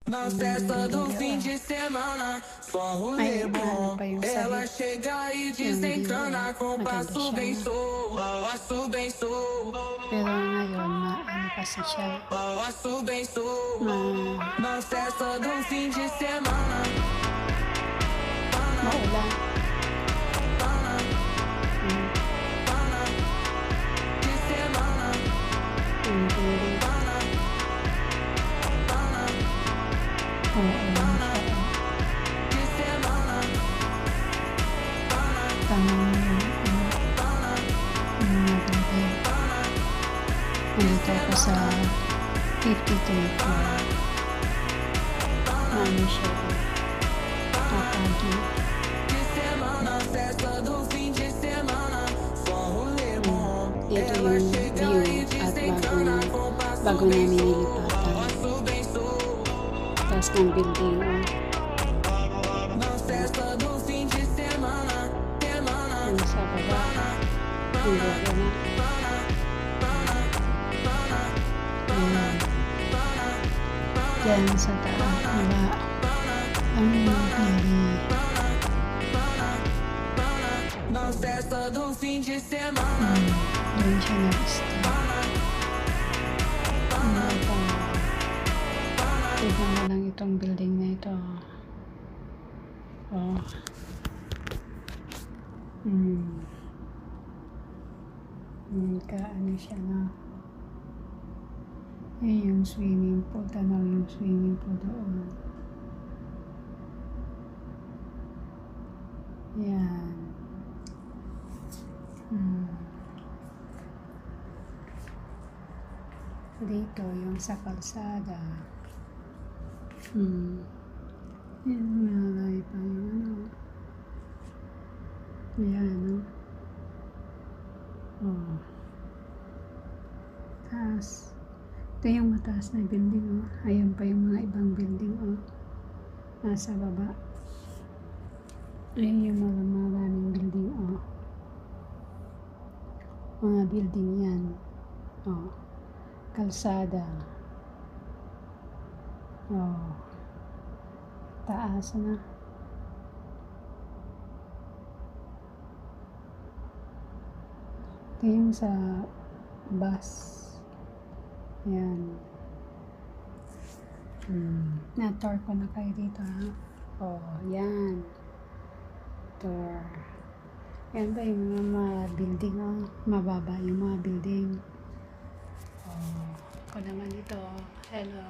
Na festa do fim de semana, só rolê bom. Ela chega e desencana com passo bem solto, passo bem solto. Pero ngayon, ano kasi siya, Passo bem solto. Na festa do fim de semana, maulan. de semana, Hindi. Oo, siya. de semana, Tanong yung mga gabi. Nandito ako sa 53 ko. Ano siya, Takagi. de semana. Festa do fim de semana, só rolê bom. Dito yung view at bago namin nilipatan. Passo bem solto. Taas ng building. Na festa do fim de semana, semana. Ano sa baba. Ang logo na. Ayan. Diyan sa taas. Wala. Ang building. Na festa do fim de semana, Doon siya nag-stay. Ano ito? Tignan mo lang itong building na ito. Oh. Ano siya na. Yung swimming pool. Tanaw yung swimming pool doon. Yan. Dito yung sa kalsada. Yan, malay pa yung ano. Yan, no? Oh. Taas. Ito yung mataas na building, oh. Ayun pa yung mga ibang building, oh. Nasa baba. Ayun yung mga maraming building, oh. Mga building yan. Oh. Kalsada. Oh. Taas na. Ito yung sa bus. Yan. Na-tour ko na kayo dito, ha? Oh, yan. Tour. Yan ba yung mga building, oh? Mababa yung mga building. Oh. Ako naman dito. Hello.